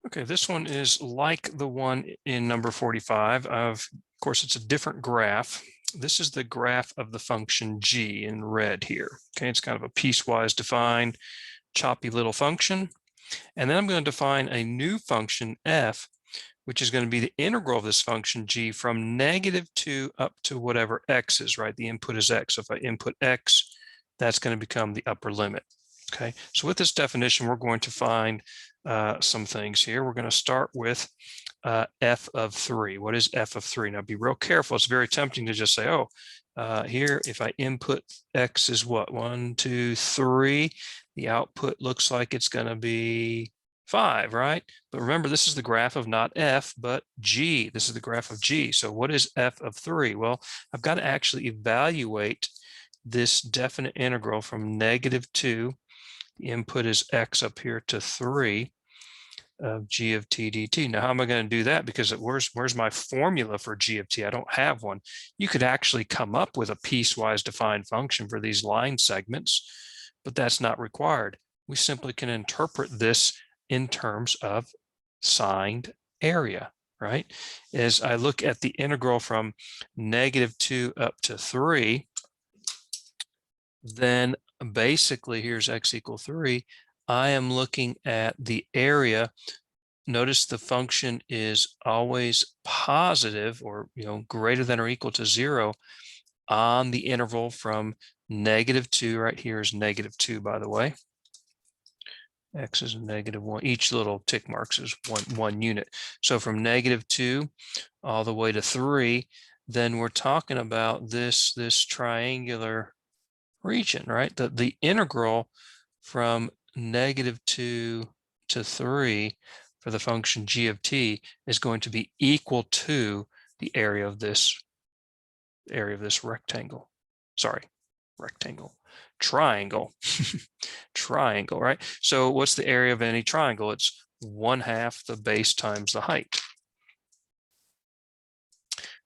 Okay, this one is like the one in number 45. Of course, it's a different graph. This is the graph of the function g in red here. Okay, it's kind of a piecewise defined, choppy little function. And then I'm going to define a new function f, which is going to be the integral of this function g from -2 up to whatever x is, right? The input is x. So if I input x, that's going to become the upper limit. Okay, so with this definition, we're going to find some things here. We're going to start with f of 3. What is f of 3? Now be real careful. It's very tempting to just say, oh, here, if I input x is what? 1, 2, 3. The output looks like it's going to be 5, right? But remember, this is the graph of not f, but g. This is the graph of g. So what is f of 3? Well, I've got to actually evaluate this definite integral from -2. The input is x up here to 3 of g of t dt. Now, how am I going to do that? Because where's my formula for g of t? I don't have one. You could actually come up with a piecewise defined function for these line segments, but that's not required. We simply can interpret this in terms of signed area, right? As I look at the integral from -2 up to 3, then basically here's x equal 3. I am looking at the area. Notice the function is always positive, or greater than or equal to 0 on the interval from -2. Right here is -2, by the way. X is -1. Each little tick marks is one unit. So from -2 all the way to 3, then we're talking about this triangular region, right? The integral from -2 to 3 for the function g of t is going to be equal to the area of this rectangle. Sorry, rectangle. Triangle. Triangle, right? So what's the area of any triangle? It's 1/2 the base times the height.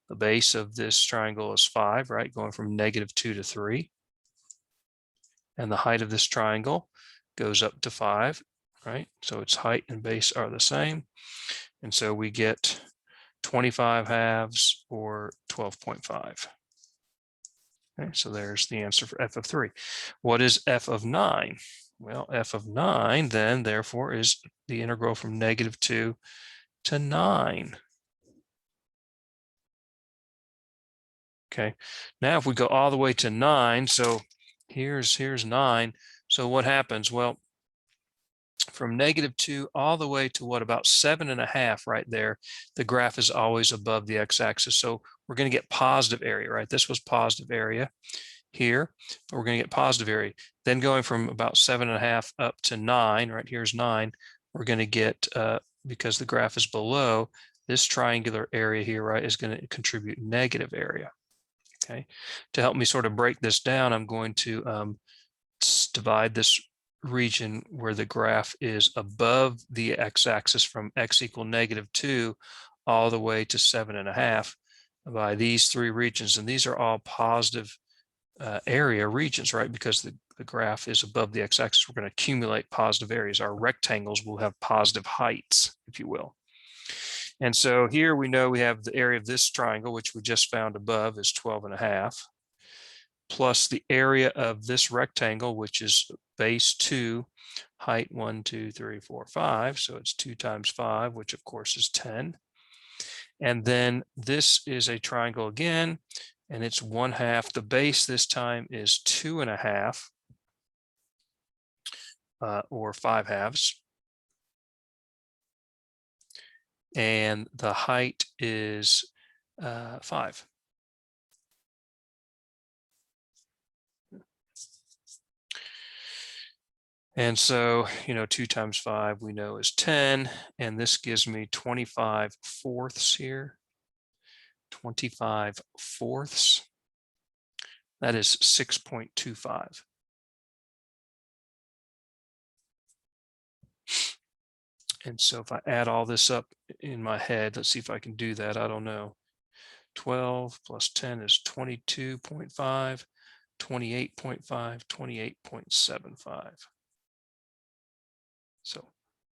The base of this triangle is 5, right? Going from -2 to 3. And the height of this triangle goes up to 5, right? So its height and base are the same. And so we get 25 halves or 12.5. Okay, so there's the answer for f of 3. What is f of 9? Well, f of 9 then therefore is the integral from -2 to 9. Okay, now if we go all the way to 9, so here's 9. So what happens? Well, from -2 all the way to what, about 7.5 right there, the graph is always above the x-axis. So we're going to get positive area, right? This was positive area here, but we're going to get positive area. Then going from about 7.5 up to 9, right here's 9, we're going to get, because the graph is below, this triangular area here, right, is going to contribute negative area. Okay, to help me sort of break this down, I'm going to divide this region where the graph is above the x-axis from x equal -2 all the way to 7.5 by these 3 regions. And these are all positive area regions, right? Because the graph is above the x-axis, we're going to accumulate positive areas. Our rectangles will have positive heights, if you will. And so here we know we have the area of this triangle, which we just found above, is 12.5, plus the area of this rectangle, which is base 2, height 1, 2, 3, 4, 5. So it's 2 times 5, which of course is 10. And then this is a triangle again, and it's 1/2. The base this time is 2.5, or 5 halves. And the height is 5. And so, 2 times 5 we know is 10, and this gives me 25/4 here. 25/4. That is 6.25. And so if I add all this up in my head, let's see if I can do that. I don't know. 12 plus 10 is 22.5, 28.5, 28.75. So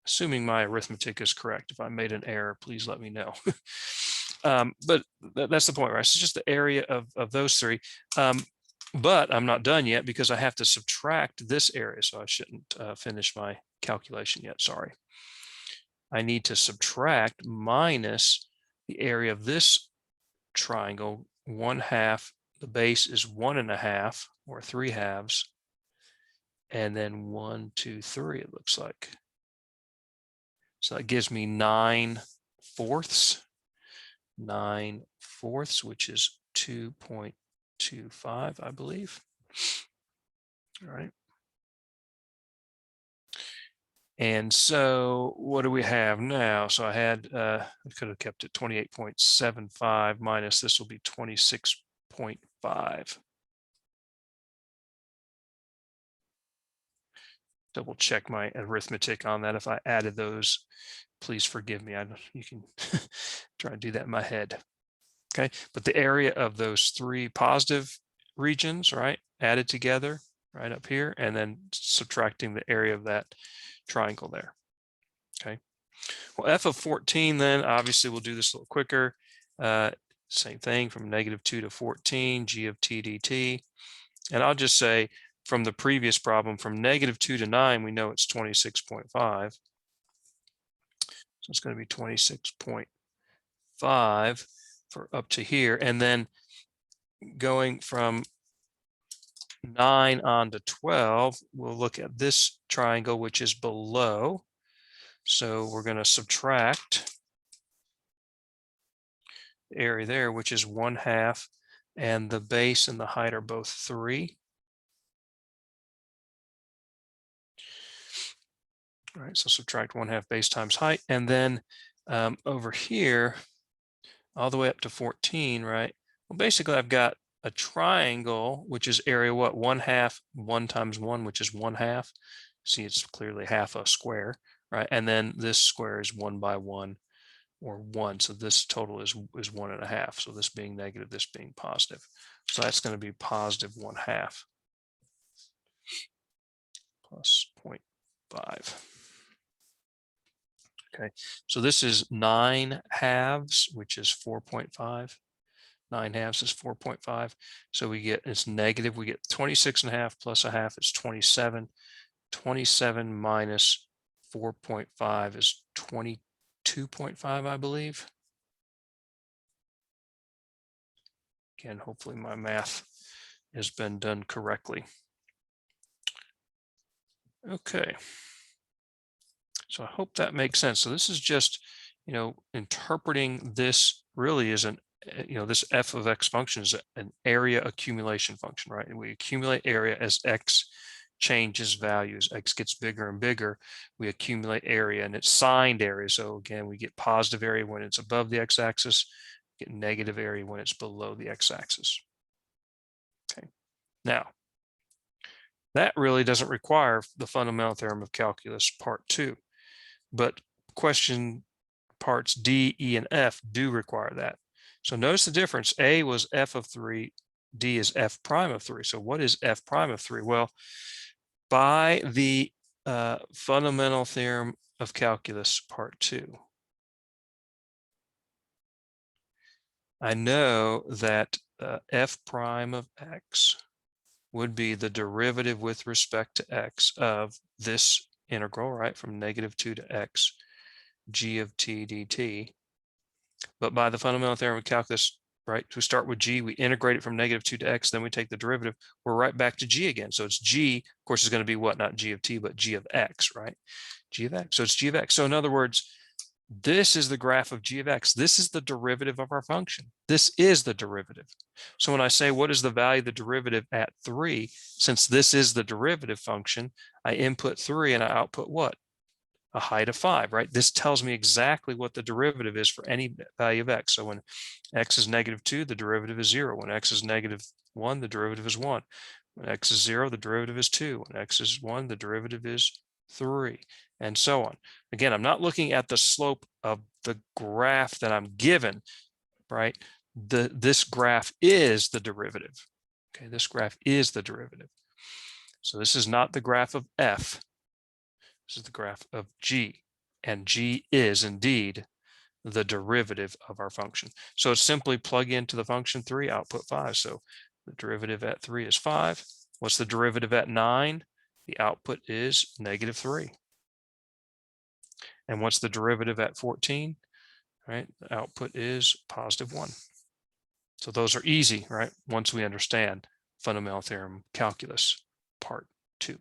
assuming my arithmetic is correct. If I made an error, please let me know. But that's the point, right? So it's just the area of those three. But I'm not done yet because I have to subtract this area. So I shouldn't finish my calculation yet, sorry. I need to subtract minus the area of this triangle, 1/2. The base is 1.5 or 3/2. And then 1, 2, 3, it looks like. So that gives me 9/4. 9/4, which is 2.25, I believe. All right. And so what do we have now? So I had, I could have kept it 28.75 minus this will be 26.5. Double check my arithmetic on that. If I added those, please forgive me. You can try and do that in my head. Okay, but the area of those three positive regions, right, added together right up here, and then subtracting the area of that triangle there. Okay, well, f of 14, then obviously we'll do this a little quicker. Same thing, from -2 to 14, g of t dt. And I'll just say from the previous problem, from -2 to 9, we know it's 26.5. So it's going to be 26.5 for up to here. And then going from 9 on to 12, we'll look at this triangle, which is below. So we're going to subtract the area there, which is 1/2, and the base and the height are both 3. All right, so subtract 1/2 base times height. And then over here, all the way up to 14, right? Well, basically I've got a triangle, which is area what? 1/2, 1 times 1, which is 1/2. See, it's clearly half a square, right? And then this square is 1 by 1 or 1. So this total is 1.5. So this being negative, this being positive. So that's going to be positive 1/2 plus 0.5. Okay, so this is 9/2, which is 4.5. 9/2 is 4.5. So we get, it's negative. We get 26.5 plus 1/2 is 27. 27 minus 4.5 is 22.5, I believe. Again, hopefully my math has been done correctly. Okay. So I hope that makes sense. So this is just, interpreting this really is this f of x function is an area accumulation function, right? And we accumulate area as x changes values. X gets bigger and bigger. We accumulate area, and it's signed area. So again, we get positive area when it's above the x-axis, get negative area when it's below the x-axis. Okay. Now, that really doesn't require the fundamental theorem of calculus part 2, but question parts D, E, and F do require that. So notice the difference. A was f of 3, D is f prime of 3. So what is f prime of 3? Well, by the fundamental theorem of calculus part 2, I know that f prime of x would be the derivative with respect to x of this integral, right, from -2 to x, g of t dt. But by the fundamental theorem of calculus, right, we start with g, we integrate it from -2 to x, then we take the derivative, we're right back to g again. So it's g, of course, is going to be what? Not g of t, but g of x, right? G of x. So it's g of x. So in other words, this is the graph of g of x. This is the derivative of our function. This is the derivative. So when I say what is the value of the derivative at 3, since this is the derivative function, I input 3 and I output what? A height of 5, right? This tells me exactly what the derivative is for any value of x. So when x is -2, the derivative is 0. When x is -1, the derivative is 1. When x is 0, the derivative is 2. When x is 1, the derivative is 3, and so on. Again, I'm not looking at the slope of the graph that I'm given, right? This graph is the derivative. Okay, this graph is the derivative. So this is not the graph of f. This is the graph of g. and g is indeed the derivative of our function. So it's simply plug into the function 3, output 5. So the derivative at 3 is 5. What's the derivative at 9? The output is -3. And what's the derivative at 14? Right, the output is +1. So those are easy, right? Once we understand fundamental theorem calculus part 2.